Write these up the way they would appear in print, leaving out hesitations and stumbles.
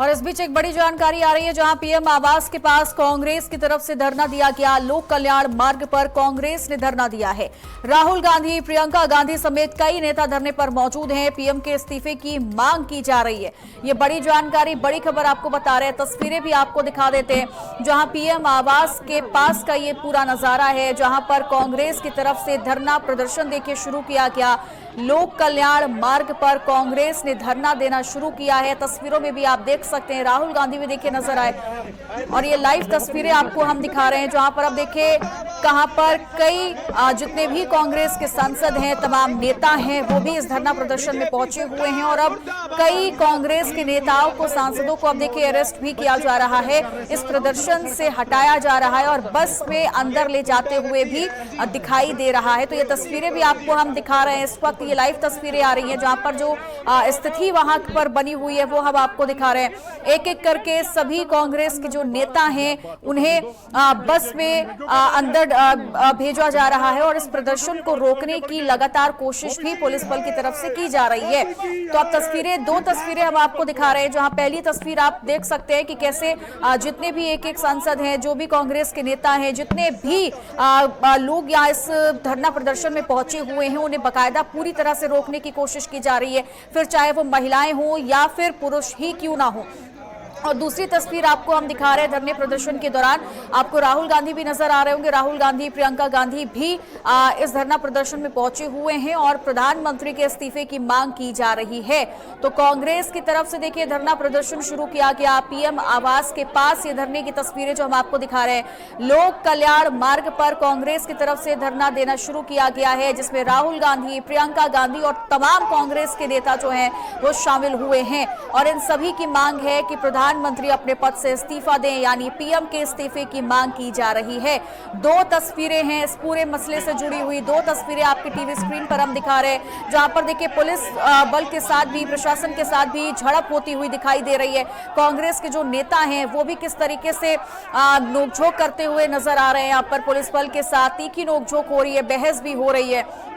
और इस बीच एक बड़ी जानकारी आ रही है, जहां पीएम आवास के पास कांग्रेस की तरफ से धरना दिया गया। लोक कल्याण मार्ग पर कांग्रेस ने धरना दिया है। राहुल गांधी, प्रियंका गांधी समेत कई नेता धरने पर मौजूद हैं। पीएम के इस्तीफे की मांग की जा रही है। ये बड़ी जानकारी, बड़ी खबर आपको बता रहे हैं। तस्वीरें भी आपको दिखा देते हैं, जहां पीएम आवास के पास का ये पूरा नजारा है, जहां पर कांग्रेस की तरफ से धरना प्रदर्शन देखिए शुरू किया गया। लोक कल्याण मार्ग पर कांग्रेस ने धरना देना शुरू किया है। तस्वीरों में भी आप देख सकते हैं, राहुल गांधी भी देखिए नजर आए। और ये लाइव तस्वीरें आपको हम दिखा रहे हैं, जहां पर अब देखिए कहां पर कई जितने भी कांग्रेस के सांसद हैं, तमाम नेता हैं, वो भी इस धरना प्रदर्शन में पहुंचे हुए हैं। और अब कई कांग्रेस के नेताओं को, सांसदों को अब देखिए अरेस्ट भी किया जा रहा है, इस प्रदर्शन से हटाया जा रहा है और बस में अंदर ले जाते हुए भी दिखाई दे रहा है। तो ये तस्वीरें भी आपको हम दिखा रहे हैं। इस वक्त ये लाइव तस्वीरें आ रही हैं, जहां पर जो स्थिति वहां पर बनी हुई है वो हम आपको दिखा रहे हैं। एक एक करके सभी कांग्रेस के जो नेता हैं उन्हें बस में अंदर भेजा जा रहा है और इस प्रदर्शन को रोकने की लगातार कोशिश भी पुलिस बल की तरफ से की जा रही है। तो अब तस्वीरें, दो तस्वीरें हम आपको दिखा रहे हैं, जहां पहली तस्वीर आप देख सकते हैं कि कैसे जितने भी एक एक सांसद हैं, जो भी कांग्रेस के नेता हैं, जितने भी लोग यहाँ इस धरना प्रदर्शन में पहुंचे हुए हैं, उन्हें बाकायदा पूरी तरह से रोकने की कोशिश की जा रही है, फिर चाहे वो महिलाएं हों या फिर पुरुष ही क्यों ना हो। और दूसरी तस्वीर आपको हम दिखा रहे हैं, धरने प्रदर्शन के दौरान आपको राहुल गांधी भी नजर आ रहे होंगे। राहुल गांधी, प्रियंका गांधी भी इस धरना प्रदर्शन में पहुंचे हुए हैं और प्रधानमंत्री के इस्तीफे की मांग की जा रही है। तो कांग्रेस की तरफ से देखिए धरना प्रदर्शन शुरू किया गया पीएम आवास के पास। ये धरने की तस्वीरें जो हम आपको दिखा रहे हैं, लोक कल्याण मार्ग पर कांग्रेस की तरफ से धरना देना शुरू किया गया है, जिसमें राहुल गांधी, प्रियंका गांधी और तमाम कांग्रेस के नेता जो हैं वो शामिल हुए हैं। और इन सभी की मांग है कि प्रधानमंत्री अपने पद से इस्तीफा दें, यानी पीएम के इस्तीफे की मांग की जा रही है। दो तस्वीरें हैं इस पूरे मसले से जुड़ी हुई, दो तस्वीरें आपकी टीवी स्क्रीन पर हम दिखा रहे हैं, जहां पर देखिए पुलिस बल के साथ भी, प्रशासन के साथ भी झड़प होती हुई दिखाई दे रही है। कांग्रेस के जो नेता हैं वो भी किस तरीके से नोकझोंक करते हुए नजर आ रहे हैं। यहाँ पर पुलिस बल के साथ तीखी नोकझोंक हो रही है, बहस भी हो रही है।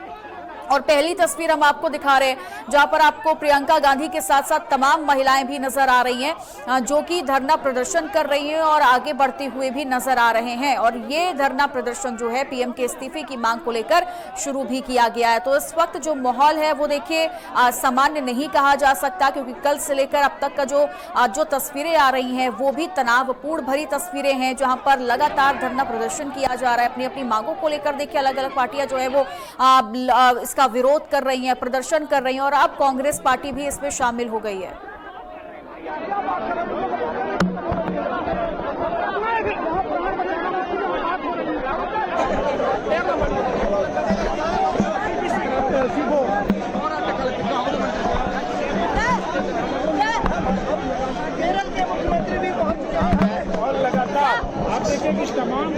और पहली तस्वीर हम आपको दिखा रहे हैं, जहां पर आपको प्रियंका गांधी के साथ साथ तमाम महिलाएं भी नजर आ रही हैं, जो कि धरना प्रदर्शन कर रही हैं और आगे बढ़ते हुए भी नजर आ रहे हैं। और ये धरना प्रदर्शन जो है पीएम के इस्तीफे की मांग को लेकर शुरू भी किया गया है। तो इस वक्त जो माहौल है वो देखिए सामान्य नहीं कहा जा सकता, क्योंकि कल से लेकर अब तक का जो तस्वीरें आ रही हैं वो भी तनावपूर्ण भरी तस्वीरें हैं, जहां पर लगातार धरना प्रदर्शन किया जा रहा है। अपनी अपनी मांगों को लेकर देखिए अलग अलग पार्टियां जो है वो का विरोध कर रही हैं, प्रदर्शन कर रही हैं, और अब कांग्रेस पार्टी भी इसमें शामिल हो गई है। केरल के मुख्यमंत्री भी पहुंच गए हैं और लगातार आप देखिए कि तमाम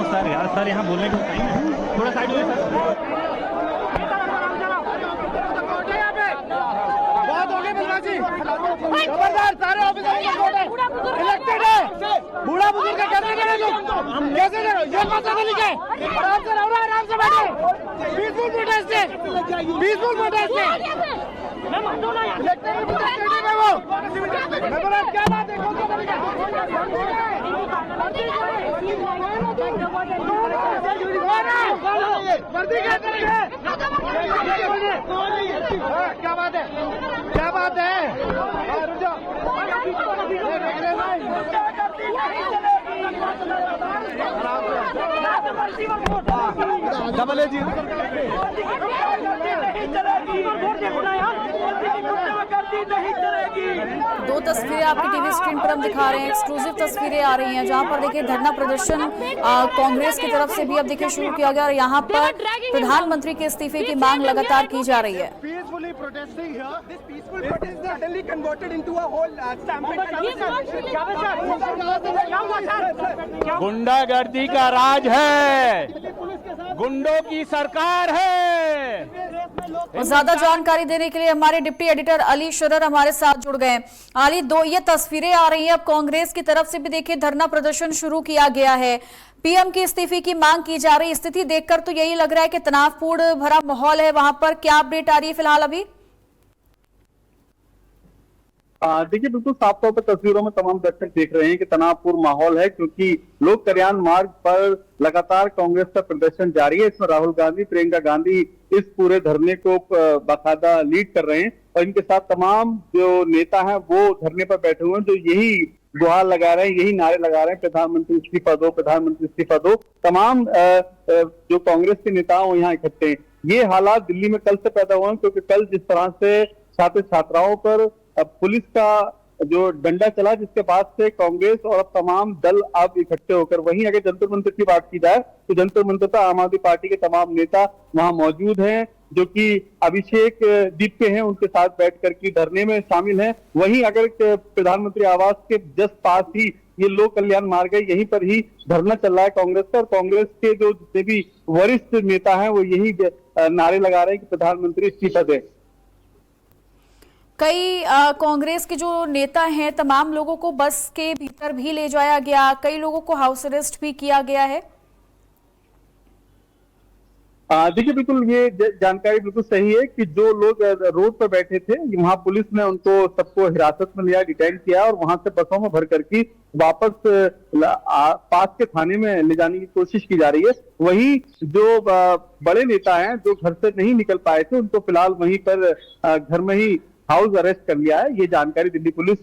सर यार, सर यहाँ बोलने को टाइम है, थोड़ा साइड में बहुत हो गई बदमाशी। खबरदार, सारे ऑफिसर इलेक्टेड है, बूढ़ा बुजुर्ग कैसे करें तुम, कैसे करो, ये मत लिखे, आराम से रहो, आराम से बैठे, पीसफुल प्रोटेस्ट है, पीसफुल प्रोटेस्ट है। मैं मानू ना यार, वो मैं बोला क्या बात है, कौन सा तरीका वर्दी क्या करेंगे, क्या बात है, क्या बात है, डबल ए जी दो तस्वीरें आपकी टीवी स्क्रीन पर हम दिखा रहे हैं, एक्सक्लूसिव तस्वीरें आ रही हैं, जहां पर देखिए धरना प्रदर्शन कांग्रेस की तरफ से भी अब देखिए शुरू किया गया और यहां पर प्रधानमंत्री के इस्तीफे की मांग लगातार की जा रही है। गुंडागर्दी का राज है, गुंडों की सरकार है। और ज्यादा जानकारी देने के लिए हमारे डिप्टी एडिटर अली शुरर हमारे साथ जुड़ गए। अली, ये तस्वीरें आ रही हैं, अब कांग्रेस की तरफ से भी देखिए धरना प्रदर्शन शुरू किया गया है, पीएम की इस्तीफे की मांग की जा रही है। स्थिति देखकर तो यही लग रहा है कि तनावपूर्ण भरा माहौल है वहां पर। क्या अपडेट आ रही है फिलहाल अभी? देखिए, बिल्कुल साफ तौर पर तस्वीरों में तमाम दर्शक देख रहे हैं कि तनावपूर्ण माहौल है, क्योंकि लोक कल्याण मार्ग पर लगातार कांग्रेस का प्रदर्शन जारी है। इसमें राहुल गांधी, प्रियंका गांधी इस पूरे धरने को बाकायदा लीड कर रहे हैं और इनके साथ तमाम जो नेता हैं वो धरने पर बैठे हुए हैं, जो यही गुहार लगा रहे हैं, यही नारे लगा रहे हैं, प्रधानमंत्री इस्तीफा दो, प्रधानमंत्री इस्तीफा दो। तमाम जो कांग्रेस के नेता हैं वो यहाँ इकट्ठे हैं। ये हालात दिल्ली में कल से पैदा हुए हैं, क्योंकि कल जिस तरह से छात्र छात्राओं पर पुलिस का जो डंडा चला, जिसके बाद से कांग्रेस और तमाम दल अब इकट्ठे होकर, वहीं अगर जंतर मंतर की बात की जाए तो जंतर मंतर पर आम आदमी पार्टी के तमाम नेता वहां मौजूद हैं, जो कि अभिषेक दीप के हैं, उनके साथ बैठकर के धरने में शामिल हैं। वहीं अगर प्रधानमंत्री आवास के जस्ट पास ही ये लोक कल्याण मार्ग है, यहीं पर ही धरना चल रहा है कांग्रेस का, और कांग्रेस के जो जितने भी वरिष्ठ नेता हैं वो यही नारे लगा रहे हैं कि प्रधानमंत्री इस्तीफा दें। कई कांग्रेस के जो नेता हैं, तमाम लोगों को बस के भीतर भी ले जाया गया, कई लोगों को हाउस अरेस्ट भी किया गया है। देखिए, बिल्कुल ये जानकारी बिल्कुल सही है कि जो लोग रोड पर बैठे थे, वहां पुलिस ने उनको सबको हिरासत में लिया, डिटेन किया और वहां से बसों में भर करके वापस पास के थाने में ले जाने की कोशिश की जा रही है। वहीं जो बड़े नेता हैं जो घर से नहीं निकल पाए थे, उनको फिलहाल वहीं पर घर में ही हाउस अरेस्ट कर लिया है। ये जानकारी दिल्ली पुलिस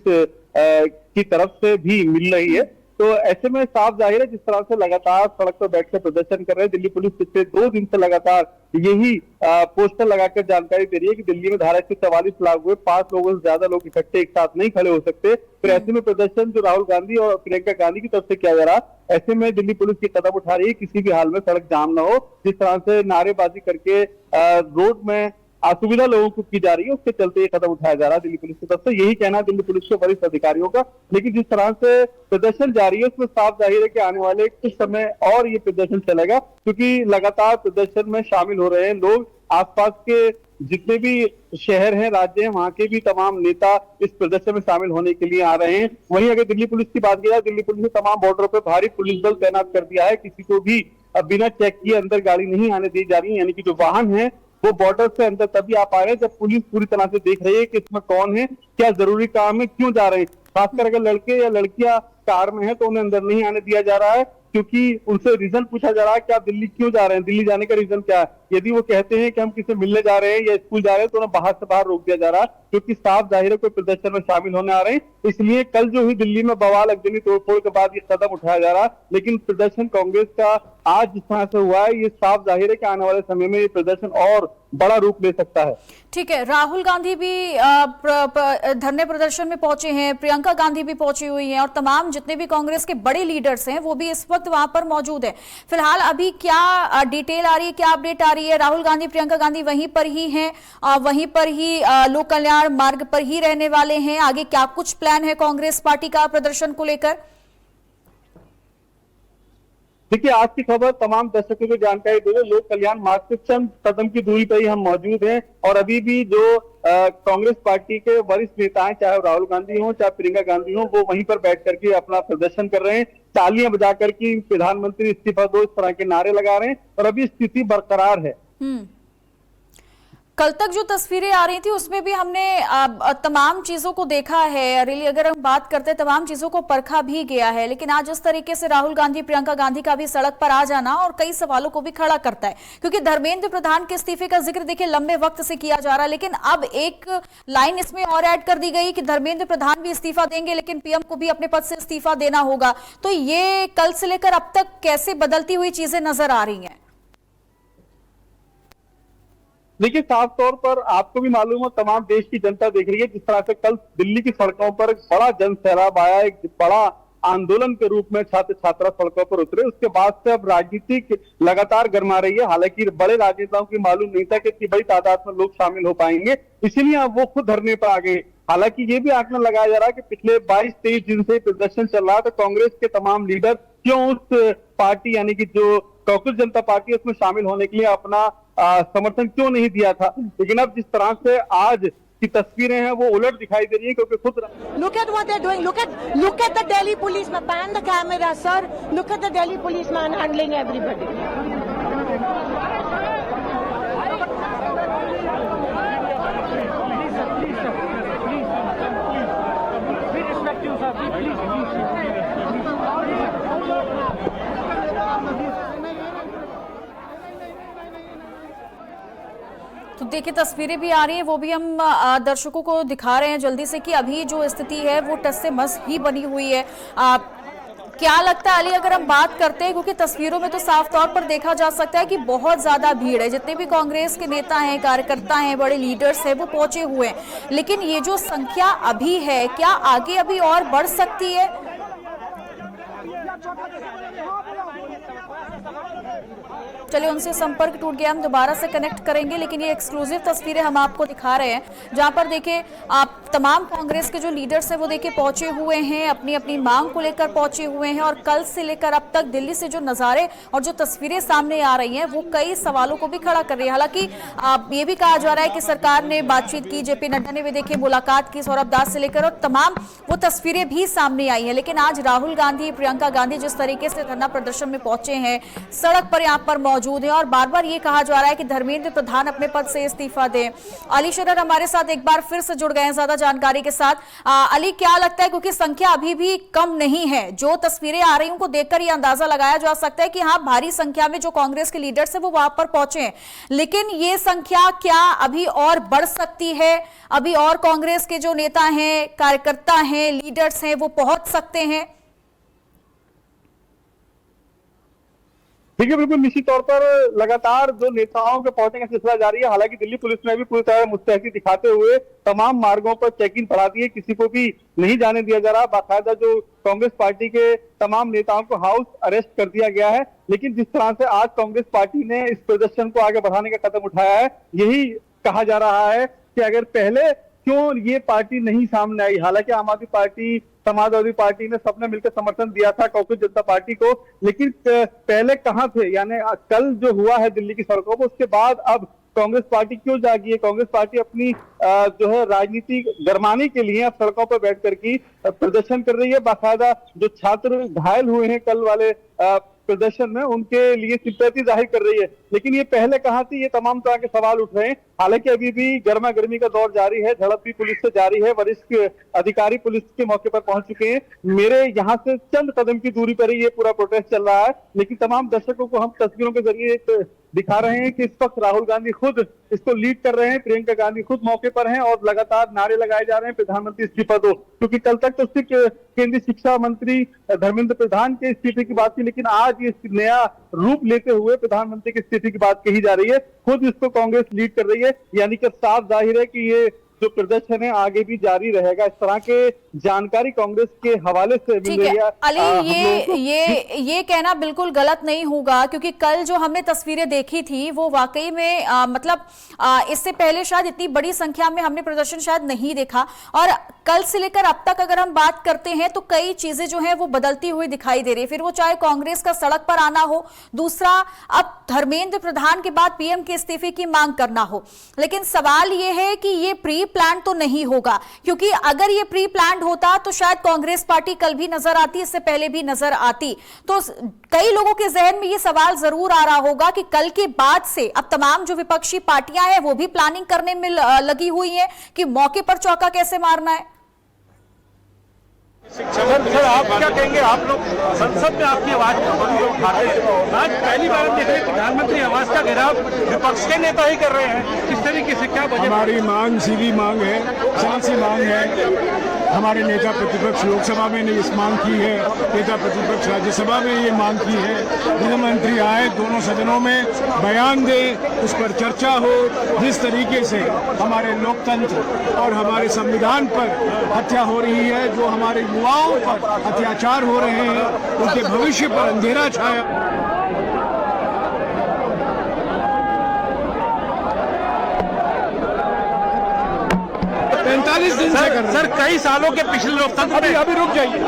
की तरफ से भी मिल रही है। तो ऐसे में साफ जाहिर है, जिस तरह से लगातार सड़क पर बैठकर प्रदर्शन कर रहे हैं, दिल्ली पुलिस पिछले 2 दिन से लगातार यही पोस्टर लगाकर जानकारी दे रही है कि दिल्ली में धारा 144 लागू है, 5 लोगों से ज्यादा लोग इकट्ठे एक साथ नहीं खड़े हो सकते। फिर ऐसे में प्रदर्शन जो राहुल गांधी और प्रियंका गांधी की तरफ से किया जा रहा है, ऐसे में दिल्ली पुलिस ये कदम उठा रही है किसी भी हाल में सड़क जाम न हो। जिस तरह से नारेबाजी करके रोड में असुविधा लोगों को की जा रही है, उसके चलते ये कदम उठाया जा रहा है दिल्ली पुलिस की तरफ से। यही कहना है दिल्ली पुलिस के वरिष्ठ अधिकारियों का। लेकिन जिस तरह से प्रदर्शन जारी है, उसमें साफ जाहिर है कि आने वाले कुछ समय और ये प्रदर्शन चलेगा, क्योंकि लगातार प्रदर्शन में शामिल हो रहे हैं लोग। आसपास के जितने भी शहर हैं, राज्य हैं, वहां के भी तमाम नेता इस प्रदर्शन में शामिल होने के लिए आ रहे हैं। वहीं अगर दिल्ली पुलिस की बात की जाए, दिल्ली पुलिस ने तमाम बॉर्डरों पर भारी पुलिस बल तैनात कर दिया है। किसी को भी बिना चेक किए अंदर गाड़ी नहीं आने दी जा रही है, यानी कि जो वाहन है वो बॉर्डर से अंदर तभी आ पा रहे हैं जब पुलिस पूरी तरह से देख रही है कि इसमें कौन है, क्या जरूरी काम है, क्यों जा रहे हैं। खासकर अगर लड़के या लड़कियां कार में है तो उन्हें अंदर नहीं आने दिया जा रहा है, क्योंकि उनसे रीजन पूछा जा रहा है कि आप दिल्ली क्यों जा रहे हैं, दिल्ली जाने का रीजन क्या है। यदि वो कहते हैं कि हम किसी मिलने जा रहे हैं या स्कूल जा रहे हैं, तो उन्हें बाहर से बाहर रोक दिया जा रहा है, क्योंकि साफ जाहिर है कोई प्रदर्शन में शामिल होने आ रहे हैं। इसलिए कल जो हुई दिल्ली में बवाल अगजनी तोड़फोड़ के बाद ये कदम उठाया जा रहा है। लेकिन प्रदर्शन कांग्रेस का आज जिस तरह से हुआ है, ये साफ जाहिर है कि आने वाले समय में ये प्रदर्शन और बड़ा रूप ले सकता है। ठीक है, राहुल गांधी भी धरने प्रदर्शन में पहुंचे हैं, प्रियंका गांधी भी पहुंची हुई हैं और तमाम जितने भी कांग्रेस के बड़े लीडर्स हैं वो भी इस वक्त वहां पर मौजूद हैं। फिलहाल अभी क्या डिटेल आ रही है, क्या अपडेट आ रही है? राहुल गांधी, प्रियंका गांधी वहीं पर ही हैं, वहीं पर ही लोक कल्याण मार्ग पर ही रहने वाले हैं। आगे क्या कुछ प्लान है कांग्रेस पार्टी का प्रदर्शन को लेकर? देखिए, आज की खबर तमाम दर्शकों को जानकारी दे रहे, लोक कल्याण मार्ग से चंद कदम की दूरी पर ही हम मौजूद हैं और अभी भी जो कांग्रेस पार्टी के वरिष्ठ नेता हैं, चाहे राहुल गांधी हो चाहे प्रियंका गांधी हो, वो वहीं पर बैठ करके अपना प्रदर्शन कर रहे हैं। तालियां बजा करके प्रधानमंत्री इस्तीफा दो, इस तरह के नारे लगा रहे हैं और अभी स्थिति बरकरार है। कल तक जो तस्वीरें आ रही थी उसमें भी हमने तमाम चीजों को देखा है, रियली अगर हम बात करते हैं तमाम चीजों को परखा भी गया है। लेकिन आज इस तरीके से राहुल गांधी, प्रियंका गांधी का भी सड़क पर आ जाना और कई सवालों को भी खड़ा करता है, क्योंकि धर्मेंद्र प्रधान के इस्तीफे का जिक्र देखिए लंबे वक्त से किया जा रहा है, लेकिन अब एक लाइन इसमें और ऐड कर दी गई कि धर्मेंद्र प्रधान भी इस्तीफा देंगे, लेकिन पीएम को भी अपने पद से इस्तीफा देना होगा। तो ये कल से लेकर अब तक कैसे बदलती हुई चीजें नजर आ रही हैं? देखिए, साफ तौर पर आपको भी मालूम है, तमाम देश की जनता देख रही है जिस तरह से कल दिल्ली की सड़कों पर बड़ा जन सैलाब आया, एक बड़ा आंदोलन के रूप में छात्र छात्रा सड़कों पर उतरे। उसके बाद से अब राजनीति लगातार गर्मा रही है। हालांकि बड़े राजनेताओं की मालूम नहीं था कि इतनी बड़ी तादाद में लोग शामिल हो पाएंगे, इसीलिए अब वो खुद धरने पर आ गए। हालांकि ये भी आंकलन लगाया जा रहा है कि पिछले 22-23 दिन से प्रदर्शन चल रहा था, कांग्रेस के तमाम लीडर क्यों उस पार्टी यानी कि जो कांग्रेस जनता पार्टी उसमें शामिल होने के लिए अपना समर्थन क्यों नहीं दिया था। लेकिन अब जिस तरह से आज की तस्वीरें हैं वो उलट दिखाई दे रही है, क्योंकि खुद Look at what they're doing. Look at the Delhi policeman. Pan the camera, sir. Look at the Delhi policeman handling everybody. तो देखिए तस्वीरें भी आ रही हैं, वो भी हम दर्शकों को दिखा रहे हैं जल्दी से कि अभी जो स्थिति है वो टस से मस ही बनी हुई है। क्या लगता है अली, अगर हम बात करते हैं, क्योंकि तस्वीरों में तो साफ तौर पर देखा जा सकता है कि बहुत ज्यादा भीड़ है, जितने भी कांग्रेस के नेता हैं, कार्यकर्ता हैं, बड़े लीडर्स हैं, वो पहुंचे हुए हैं, लेकिन ये जो संख्या अभी है क्या आगे अभी और बढ़ सकती है? चलिए उनसे संपर्क टूट गया, हम दोबारा से कनेक्ट करेंगे, लेकिन ये एक्सक्लूसिव तस्वीरें हम आपको दिखा रहे हैं जहां पर देखिए आप तमाम कांग्रेस के जो लीडर्स हैं वो देखिए पहुंचे हुए हैं, अपनी अपनी मांग को लेकर पहुंचे हुए हैं। और कल से लेकर अब तक दिल्ली से जो नज़ारे और जो तस्वीरें सामने आ रही हैं वो कई सवालों को भी खड़ा कर रही है। हालांकि ये भी कहा जा रहा है कि सरकार ने बातचीत की, जेपी नड्डा ने भी देखिए मुलाकात की सौरभ दास से लेकर, और तमाम वो तस्वीरें भी सामने आई हैं। लेकिन आज राहुल गांधी, प्रियंका गांधी जिस तरीके से धरना प्रदर्शन में पहुंचे हैं, सड़क पर यहाँ पर मौजूद है, और बार बार ये कहा जा रहा है कि धर्मेंद्र प्रधान अपने पद से इस्तीफा दें। अली शरर हमारे साथ एक बार फिर से जुड़ गए हैं ज्यादा जानकारी के साथ। अली, क्या लगता है, क्योंकि संख्या अभी भी कम नहीं है, जो तस्वीरें आ रही हैं उनको देखकर ये अंदाजा लगाया जा सकता है कि हाँ भारी संख्या में जो कांग्रेस के लीडर्स हैं वो वहां पर पहुंचे हैं, लेकिन ये संख्या क्या अभी और बढ़ सकती है? अभी और कांग्रेस के जो नेता हैं, कार्यकर्ता हैं, लीडर्स हैं, वो पहुंच सकते हैं? देखिए बिल्कुल निश्चित तौर पर लगातार जो नेताओं के पहुंचने का सिलसिला जारी है। हालांकि दिल्ली पुलिस ने भी पूरी तरह मुस्तैदी दिखाते हुए तमाम मार्गों पर चेकिंग बढ़ा दी है, किसी को भी नहीं जाने दिया जा रहा। बाकायदा जो कांग्रेस पार्टी के तमाम नेताओं को हाउस अरेस्ट कर दिया गया है। लेकिन जिस तरह से आज कांग्रेस पार्टी ने इस प्रदर्शन को आगे बढ़ाने का कदम उठाया है, यही कहा जा रहा है कि अगर पहले क्यों ये पार्टी नहीं सामने आई। हालांकि आम आदमी पार्टी, समाजवादी पार्टी ने सबने मिलकर समर्थन दिया था कांग्रेस जनता पार्टी को, लेकिन पहले कहां थे? यानी कल जो हुआ है दिल्ली की सड़कों पर, उसके बाद अब कांग्रेस पार्टी क्यों जागी है? कांग्रेस पार्टी अपनी जो है राजनीति गरमाने के लिए अब सड़कों पर बैठ कर के प्रदर्शन कर रही है। बाकायदा जो छात्र घायल हुए हैं कल वाले प्रदर्शन में, उनके लिए सिंपैथी जाहिर कर रही है। लेकिन ये पहले कहां थी, ये तमाम तरह के सवाल उठ रहे हैं। हालांकि अभी भी गर्मा गर्मी का दौर जारी है, झड़प भी पुलिस से जारी है, वरिष्ठ अधिकारी पुलिस के मौके पर पहुंच चुके हैं। मेरे यहाँ से चंद कदम की दूरी पर ही ये पूरा प्रोटेस्ट चल रहा है। लेकिन तमाम दर्शकों को हम तस्वीरों के जरिए दिखा रहे हैं कि इस वक्त राहुल गांधी खुद इसको लीड कर रहे हैं, प्रियंका गांधी खुद मौके पर हैं और लगातार नारे लगाए जा रहे हैं प्रधानमंत्री इस्तीफा दो। क्योंकि कल तक तो सिर्फ केंद्रीय शिक्षा मंत्री धर्मेंद्र प्रधान के इस्तीफे की बात थी, लेकिन आज ये नया रूप लेते हुए प्रधानमंत्री के इस्तीफे की बात कही जा रही है। खुद इसको कांग्रेस लीड कर रही है, यानी कि साफ जाहिर है कि ये जो प्रदर्शन है आगे भी जारी रहेगा। इस तरह के जानकारी कांग्रेस के हवाले से मिल रही है। अली, ये कहना बिल्कुल गलत नहीं होगा, क्योंकि कल जो हमने तस्वीरें देखी थी वो वाकई में मतलब इससे पहले शायद इतनी बड़ी संख्या में हमने प्रदर्शन शायद नहीं देखा। और कल से लेकर अब तक अगर हम बात करते हैं तो कई चीजें जो है वो बदलती हुई दिखाई दे रही है। फिर वो चाहे कांग्रेस का सड़क पर आना हो, दूसरा अब धर्मेंद्र प्रधान के बाद पीएम के इस्तीफे की मांग करना हो। लेकिन सवाल ये है कि ये प्री प्लान तो नहीं होगा, क्योंकि अगर ये प्री प्लान होता तो शायद कांग्रेस पार्टी कल भी नजर आती, इससे पहले भी नजर आती। तो कई लोगों के जहन में ये सवाल जरूर आ रहा होगा कि कल के बाद से अब तमाम जो विपक्षी पार्टियां हैं वो भी प्लानिंग करने में लगी हुई हैं कि मौके पर चौका कैसे मारना है। सर आप क्या कहेंगे? आप लोग संसद में आपकी आवाज उठाते हैं, आज पहली बार देख रहे हैं प्रधानमंत्री आवास का घेराव विपक्ष के नेता ही कर रहे हैं। किस तरीके से क्या बजट? हमारी मांग सीधी मांग है, साहसी मांग है। हमारे नेता प्रतिपक्ष लोकसभा में ने इस मांग की है, नेता प्रतिपक्ष राज्यसभा में ये मांग की है। गृह मंत्री आए, दोनों सदनों में बयान दे, उस पर चर्चा हो। जिस तरीके से हमारे लोकतंत्र और हमारे संविधान पर हत्या हो रही है, जो हमारे युवाओं पर अत्याचार हो रहे हैं, उनके भविष्य पर अंधेरा छाया। 45 दिन से कर रहे हैं। सर कई सालों के पिछले लोकतंत्र अभी रुक जाइए।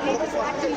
actually